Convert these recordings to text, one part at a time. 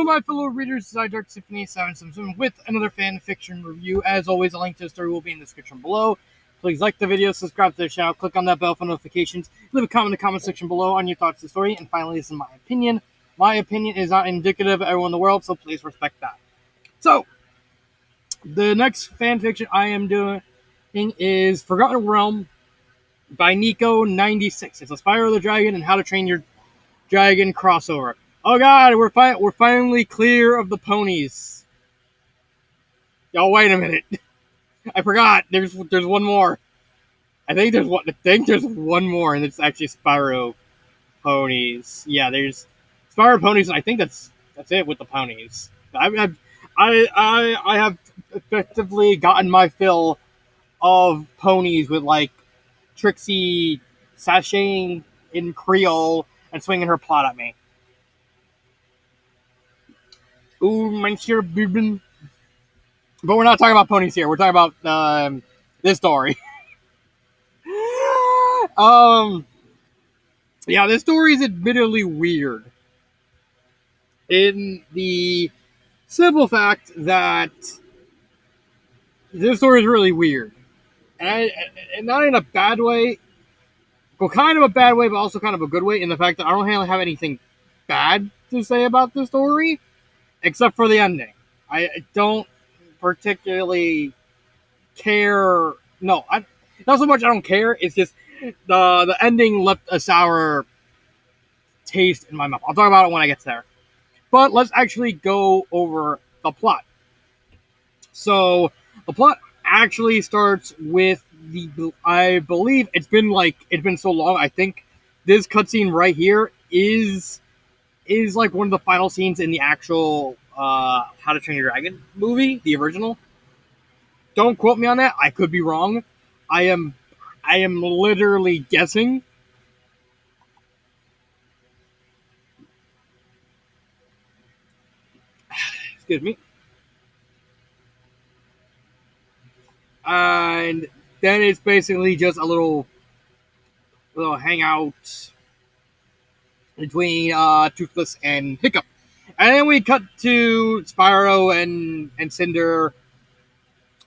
my fellow readers, this is Dark Symphony 777 with another fan fiction review. As always, a link to the story will be in the description below. Please like the video, subscribe to the channel, click on that bell for notifications, leave a comment in the comment section below on your thoughts on the story, and finally, this is my opinion. My opinion is not indicative of everyone in the world, so please respect that. So, the next fan fiction I am doing is Forgotten Realm by Nico96. It's a Spyro the Dragon and How to Train Your Dragon crossover. Oh god, we're finally clear of the ponies. Y'all, wait a minute. I forgot. There's one more. I think there's one more, and it's actually Spyro ponies. Yeah, there's Spyro ponies, and I think that's it with the ponies. I have effectively gotten my fill of ponies with like Trixie sashaying in Creole and swinging her plot at me. Ooh, Monsieur Bourbon. But we're not talking about ponies here. We're talking about this story. Yeah, this story is admittedly weird. In the simple fact that this story is really weird. And not in a bad way. Well, kind of a bad way, but also kind of a good way, in the fact that I don't really have anything bad to say about the story, except for the ending. I don't particularly care. No, not so much I don't care. It's just the ending left a sour taste in my mouth. I'll talk about it when I get there. But let's actually go over the plot. So the plot actually starts with I believe it's been so long. I think this cutscene right here is like one of the final scenes in the actual How to Train Your Dragon movie, the original. Don't quote me on that. I could be wrong. I am literally guessing. Excuse me. And then it's basically just a little hangout between Toothless and Hiccup. And then we cut to Spyro and Cinder.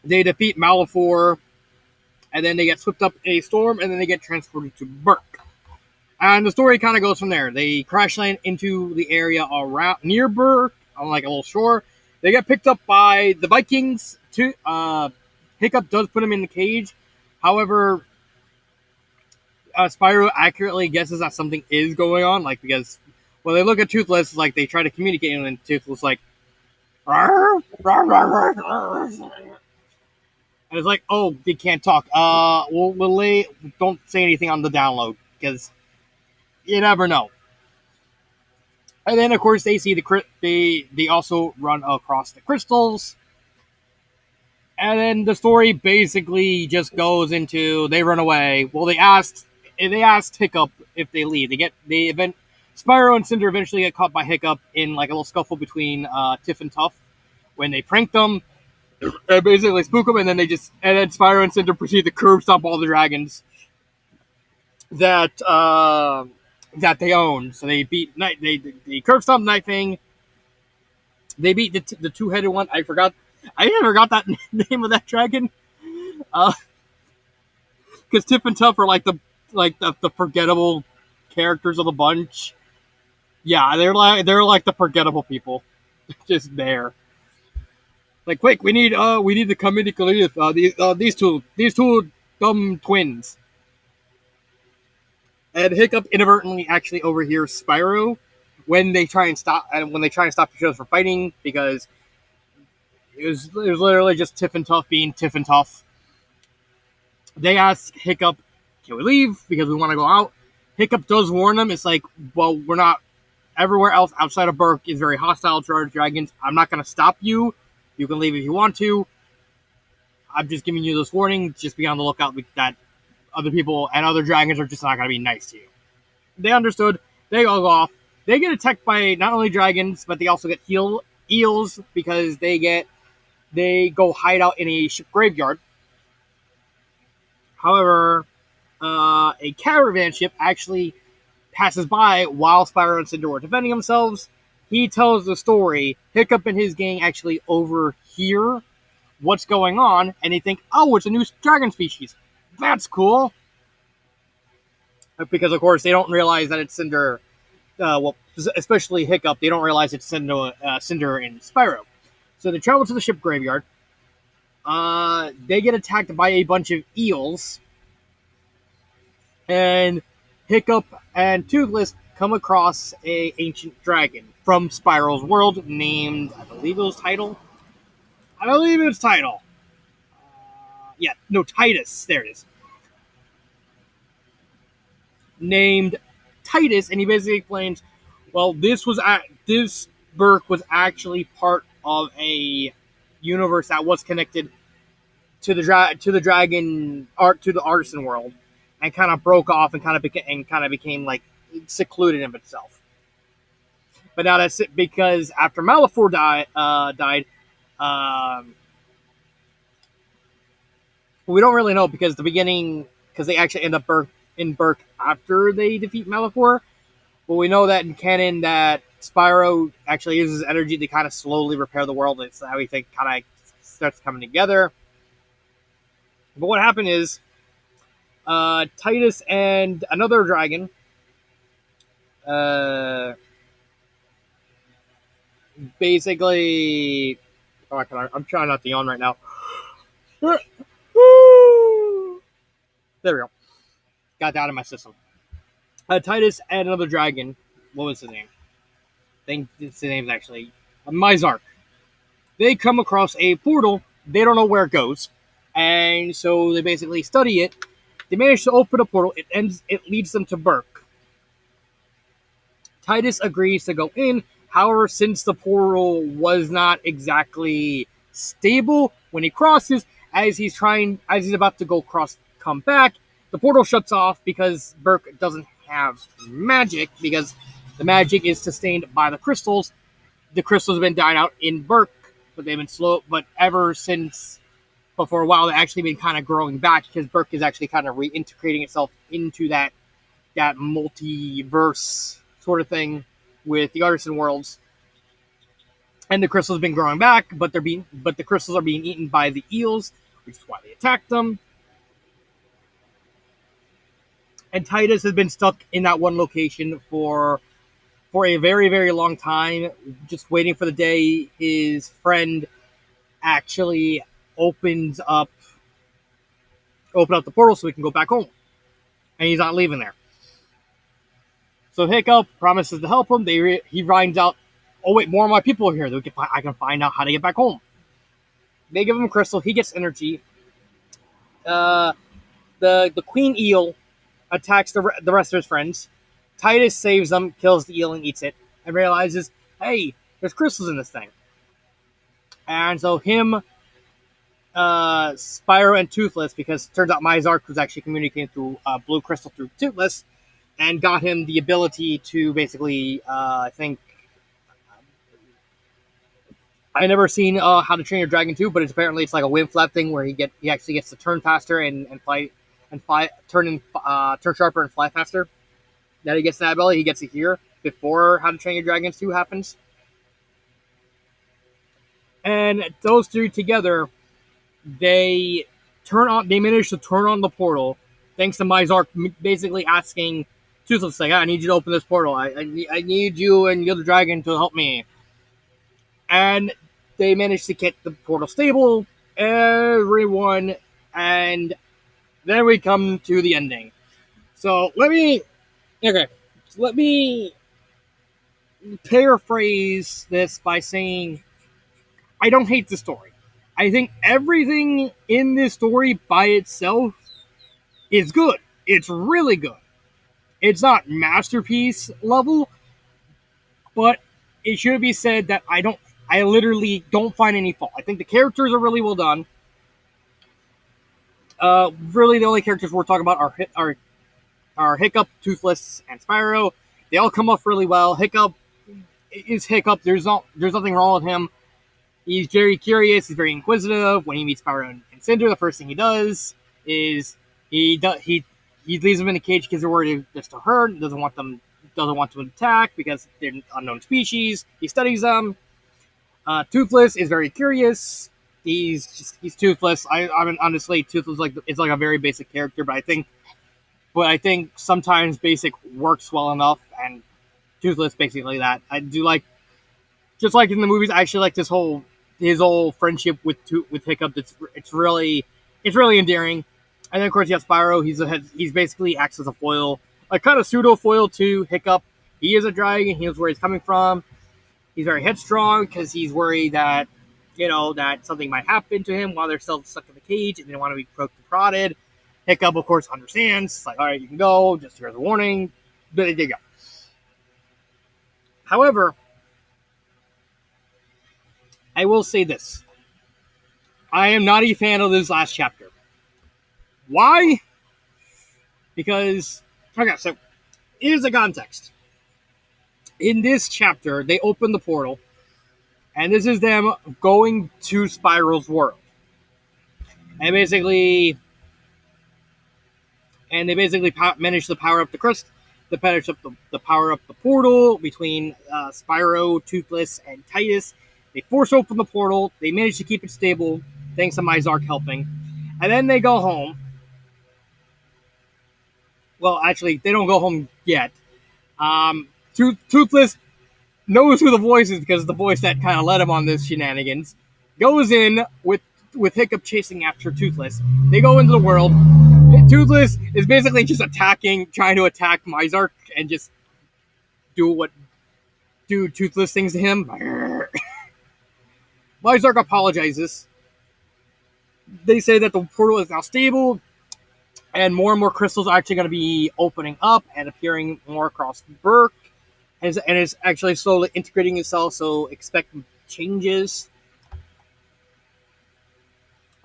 They defeat Malefor, and then they get swept up in a storm, and then they get transported to Burke. And the story kind of goes from there. They crash land into the area around near Burke, on like a little shore. They get picked up by the Vikings. Hiccup does put him in the cage. However, Spyro accurately guesses that something is going on, like, because when they look at Toothless, like, they try to communicate, and Toothless like, rawr, rawr, rawr, rawr. And it's like, oh, they can't talk. Don't say anything on the download, because you never know. And then, of course, they see they also run across the crystals. And then the story basically just goes into they run away. Well, they asked Hiccup if they leave. Spyro and Cinder eventually get caught by Hiccup in like a little scuffle between Tiff and Tuff when they prank them. They basically spook them, and then Spyro and Cinder proceed to curb stomp all the dragons that they own. So they beat they curb stomp Nightfang. They beat the two-headed one. I forgot that name of that dragon. Because Tiff and Tuff are like the forgettable characters of the bunch. Yeah, they're like the forgettable people, just there. Like, quick, we need the comedic relief. These two dumb twins. And Hiccup inadvertently actually overhears Spyro when they try and stop each other from fighting, because it was literally just Tiff and Tuff being Tiff and Tuff. They ask Hiccup, "Can we leave because we want to go out?" Hiccup does warn them. It's like, well, we're not. Everywhere else outside of Burke is very hostile to our dragons. I'm not going to stop you. You can leave if you want to. I'm just giving you this warning. Just be on the lookout that other people and other dragons are just not going to be nice to you. They understood. They go off. They get attacked by not only dragons, but they also get eels because they go hide out in a ship graveyard. However, a caravan ship actually passes by while Spyro and Cinder were defending themselves. he tells the story. Hiccup and his gang actually overhear what's going on, and they think, oh, it's a new dragon species. That's cool. Because, of course, they don't realize that it's Cinder. Well, especially Hiccup, they don't realize it's Cinder and Spyro. So they travel to the ship graveyard. They get attacked by a bunch of eels. And Hiccup and Toothless come across a ancient dragon from Spyro's world named, I believe it was Title. Yeah, no, Titus. There it is. Named Titus, and he basically explains, well, this Berk was actually part of a universe that was connected to the dragon art to the artisan world, and kind of broke off and kind of became like secluded in itself. But now that's it, because after Malefor died, we don't really know, because they actually end up in Berk after they defeat Malefor. But we know that in canon that Spyro actually uses energy to kind of slowly repair the world. It's how everything kind of starts coming together. But what happened is Titus and another dragon basically... I'm trying not to yawn right now. There we go. Got that out of my system. Titus and another dragon. What was his name? I think his name's actually Mizark. They come across a portal. They don't know where it goes, and so they basically study it. They manage to open a portal. It leads them to Berk. Titus agrees to go in. However, since the portal was not exactly stable when he crosses, as he's about to come back, the portal shuts off because Berk doesn't have magic, because the magic is sustained by the crystals. The crystals have been dying out in Berk, but they've been slow. But for a while, they've actually been kind of growing back, because Berk is actually kind of reintegrating itself into that multiverse sort of thing with the artisan worlds. And the crystals have been growing back, but the crystals are being eaten by the eels, which is why they attacked them. And Titus has been stuck in that one location for a very, very long time, just waiting for the day his friend actually open up the portal so he can go back home. And he's not leaving there. So Hiccup promises to help him. He finds out, oh wait, more of my people are here. I can find out how to get back home. They give him a crystal. He gets energy. The queen eel attacks the rest of his friends. Titus saves them, kills the eel and eats it, and realizes, hey, there's crystals in this thing. And so him, Spyro, and Toothless, because it turns out Mizark was actually communicating through blue crystal through Toothless, and got him the ability to basically, I think, I never seen How to Train Your Dragon 2, but it's like a wind flap thing where he actually gets to turn faster and turn sharper and fly faster. That he gets that ability, he gets it here before How to Train Your Dragon 2 happens. And those two together, they manage to turn on the portal, thanks to Mizark basically asking Toothless, like, I need you to open this portal. I need you and the other dragon to help me. And they manage to get the portal stable, everyone, and then we come to the ending. So let me paraphrase this by saying, I don't hate the story. I think everything in this story by itself is good. It's really good. It's not masterpiece level, but it should be said that I literally don't find any fault. I think the characters are really well done. Really, the only characters we're talking about are Hiccup, Toothless, and Spyro. They all come off really well. Hiccup is Hiccup. There's nothing wrong with him. He's very curious. He's very inquisitive. When he meets Spyro and Cinder, the first thing he does is he leaves them in the cage because they're worried just to hurt. Doesn't want doesn't want to attack because they're an unknown species. He studies them. Toothless is very curious. He's toothless. I mean, honestly, toothless it's like a very basic character, but I think sometimes basic works well enough, and toothless basically that. I do like, just like in the movies. I actually like his whole friendship with Hiccup. It's really endearing. And then of course you have Spyro. He's basically acts as a foil, like kind of pseudo foil to Hiccup. He is a dragon. He knows where he's coming from. He's very headstrong because he's worried that that something might happen to him while they're still stuck in the cage and they don't want to be poked and prodded. Hiccup, of course, understands. It's like, all right, you can go. Just here's a warning. There you go. However, I will say this: I am not a fan of this last chapter. Why? Because okay, so here's the context. In this chapter, they open the portal, and this is them going to Spyro's world, and they basically manage to power up the crystal, the power up the portal between Spyro, Toothless, and Titus. They force open the portal. They manage to keep it stable thanks to Mizark helping, and then they go home. Well, actually, they don't go home yet. Toothless knows who the voice is because the voice that kind of led him on this shenanigans. Goes in with Hiccup chasing after Toothless. They go into the world. Toothless is basically just trying to attack Mizark and just do Toothless things to him. Mizark apologizes. They say that the portal is now stable, and more crystals are actually going to be opening up and appearing more across Berk, and it's actually slowly integrating itself, so expect changes.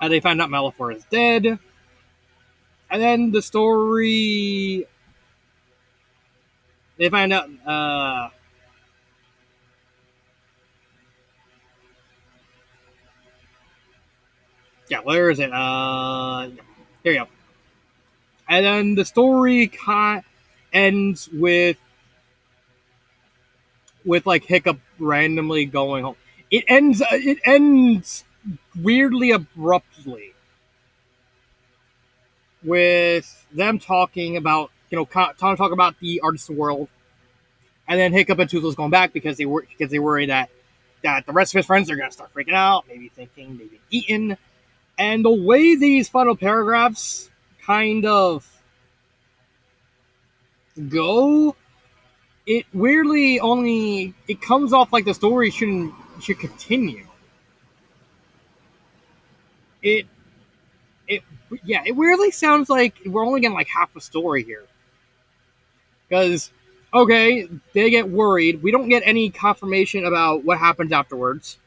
They find out Malefor is dead. And then the story... They find out... yeah, where is it? Here you go. And then the story ends with like Hiccup randomly going home. It ends weirdly abruptly with them talking about talk about the artist world, and then Hiccup and Toothless going back because they worry that the rest of his friends are gonna start freaking out, maybe thinking they've been eaten. And the way these final paragraphs kind of go, it weirdly it comes off like the story should continue. It weirdly sounds like we're only getting like half a story here. Because, okay, they get worried. We don't get any confirmation about what happens afterwards.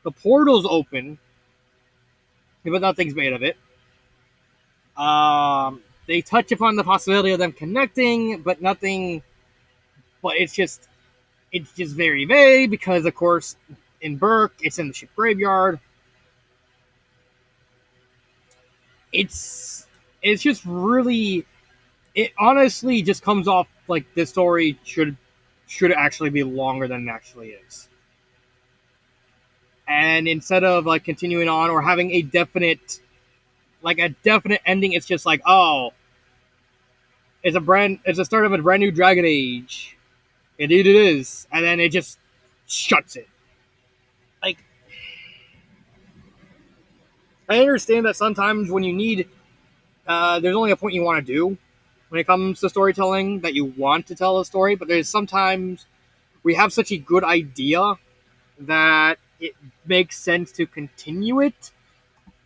The portal's open, but nothing's made of it. They touch upon the possibility of them connecting, but nothing. But it's just very vague because, of course, in Berk, it's in the ship graveyard. It's just really. It honestly just comes off like this story should actually be longer than it actually is. And instead of like continuing on or having a definite ending, it's just like, oh, it's the start of a brand new Dragon Age. Indeed it is. And then it just shuts it. Like, I understand that sometimes when you need there's only a point you want to do when it comes to storytelling, that you want to tell a story, but there's sometimes we have such a good idea that it makes sense to continue it,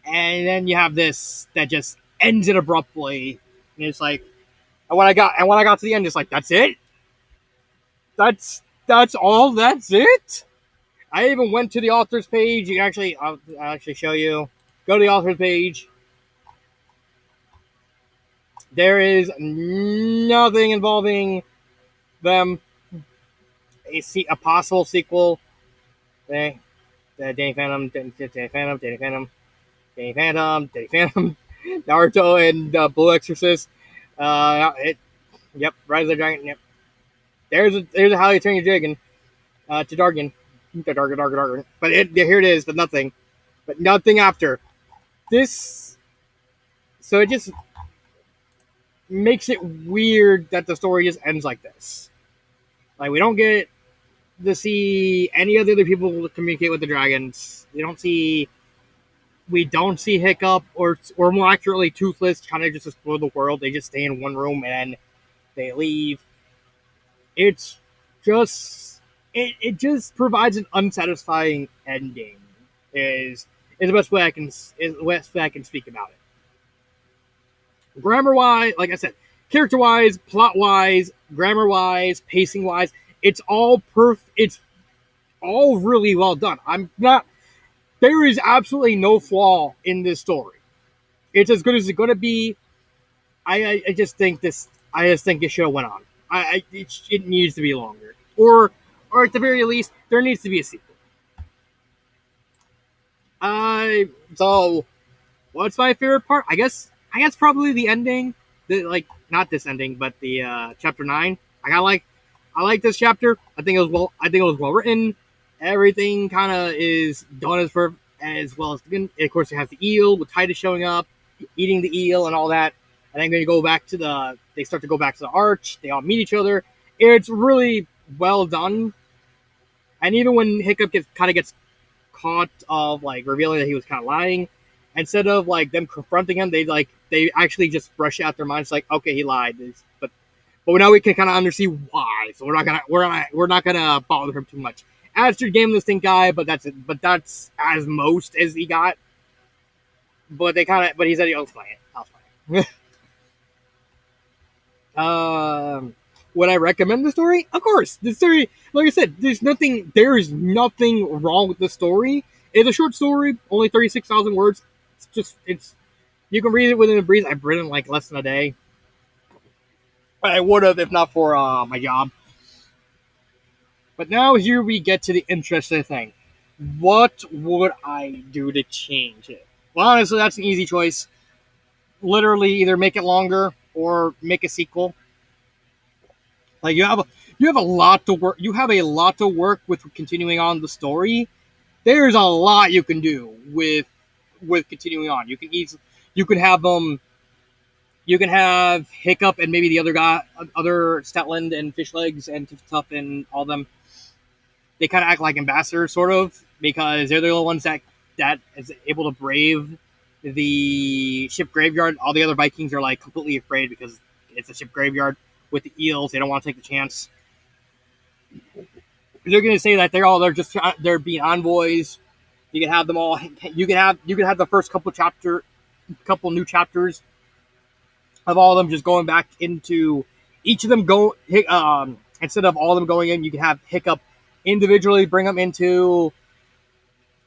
and then you have this that just ends it abruptly, and it's like, and when I got to the end, it's like, that's it. That's all. That's it. I even went to the author's page. I'll actually show you. Go to the author's page. There is nothing involving them. A possible sequel. Danny Phantom, Naruto, and Blue Exorcist. Yep, Rise of the Dragon. Yep. there's a how you turn your dragon to Dargan. Dargan. But here it is, but nothing. But nothing after. This. So it just makes it weird that the story just ends like this. Like, we don't get to see any of the other people communicate with the dragons. We don't see Hiccup or more accurately Toothless kind of just explore the world. They just stay in one room and they leave. It's just it just provides an unsatisfying ending. Is the best way I can speak about it. Grammar wise, like I said, character wise, plot wise, grammar wise, pacing wise, it's all it's all really well done. There is absolutely no flaw in this story. It's as good as it's going to be. I just think it should have went on. It needs to be longer, or at the very least, there needs to be a sequel. So what's my favorite part? I guess probably the ending. Not this ending, but the chapter 9. I like this chapter. I think it was well written. Everything kind of is done as well as of course it has the eel with Titus showing up, eating the eel and all that. And then they start to go back to the arch. They all meet each other. It's really well done. And even when Hiccup gets caught of like revealing that he was kind of lying, instead of like them confronting him, they actually just brush it out their minds like, okay, he lied. But now we can kind of understand why. So we're not gonna bother him too much. Astrid gave him this stink eye, but that's it. But that's as most as he got. But he said he'll explain it. I'll explain it. Would I recommend the story? Of course. The story, like I said, there is nothing wrong with the story. It's a short story, only 36,000 words. You can read it within a breeze. I've read it in like less than a day. I would have if not for my job. But now here we get to the interesting thing. What would I do to change it? Well, honestly, that's an easy choice. Literally, either make it longer or make a sequel. Like you have a lot to work. You have a lot to work with continuing on the story. There's a lot you can do with continuing on. You can have you can have Hiccup and maybe the other guy, other Statland and Fishlegs and Tough and all them. They kind of act like ambassadors, sort of, because they're the only ones that is able to brave the ship graveyard. All the other Vikings are like completely afraid because it's a ship graveyard with the eels. They don't want to take the chance. They're going to say that they're being envoys. You can have them all. You can have the first couple new chapters of all of them just going back into each of them instead of all of them going in. You can have Hiccup individually bring them into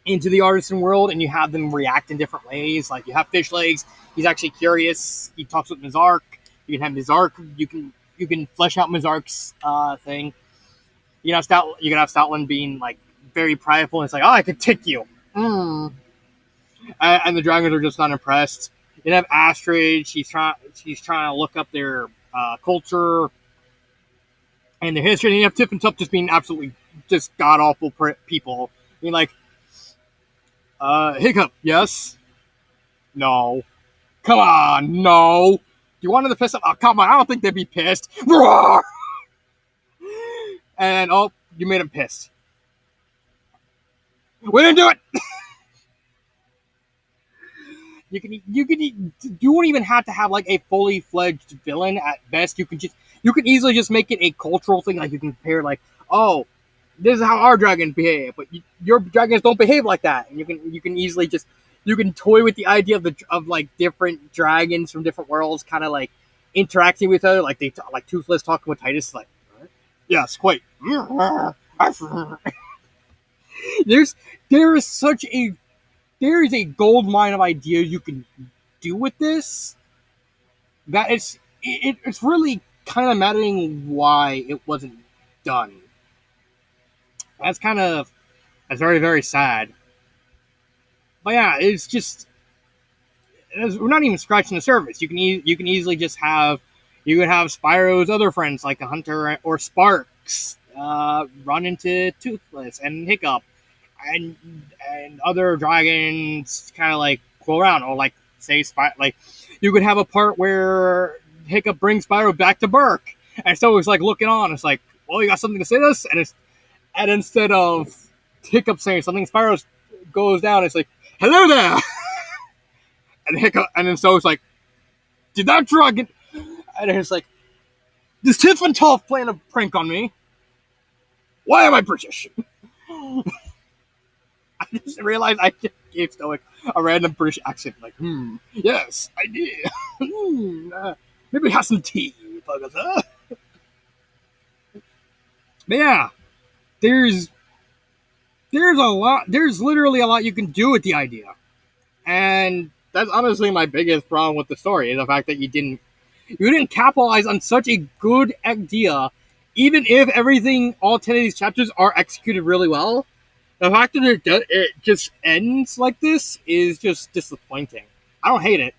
the artisan world, and you have them react in different ways. Like you have Fishlegs. He's actually curious. He talks with Mizark. You can have Mizark. You can flesh out Mizark's thing. You can have Stoutland being like very prideful and it's like, oh, I could take you. And the dragons are just not impressed. You have Astrid. She's trying to look up their culture and their history. And you have Tiff and Tuff just being absolutely just god awful people. I mean, like, Hiccup, yes, no, come on, no. You wanted to piss them? Oh, come on, I don't think they'd be pissed. Roar! And oh, you made them pissed. We didn't do it. You won't even have to have like a fully fledged villain. At best, you can easily just make it a cultural thing. Like you can compare, like, oh, this is how our dragons behave, but your dragons don't behave like that. And you can easily just toy with the idea of like different dragons from different worlds, kind of like interacting with each other, like like Toothless talking with Titus, like, yes, quite. there is a gold mine of ideas you can do with this. That it's really kind of maddening why it wasn't done. That's very, very sad. But yeah, we're not even scratching the surface. You can easily just have Spyro's other friends like a Hunter or Spark Sparks run into Toothless and Hiccup, and other dragons kind of like go around, or like say like you could have a part where Hiccup brings Spyro back to Burke, and so it's like looking on. It's like, well, you got something to say to us, and instead of Hiccup saying something, Spyro goes down. It's like, hello there, and Hiccup, and then so it's like, did that dragon? And it's like, this Tiff and Toff playing a prank on me. Why am I British? I just realized I just gave Stoic a random British accent. Like, yes, I did. Maybe have some tea, Bugger. But yeah, there's a lot. There's literally a lot you can do with the idea, and that's honestly my biggest problem with the story, is the fact that you didn't capitalize on such a good idea, even if all 10 of these chapters are executed really well. The fact that it just ends like this is just disappointing. I don't hate it.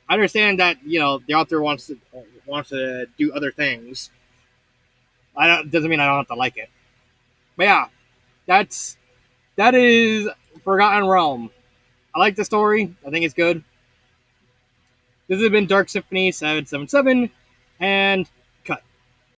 I understand that the author wants to do other things. Doesn't mean I don't have to like it. But yeah, that is Forgotten Realm. I like the story. I think it's good. This has been Dark Symphony 777, and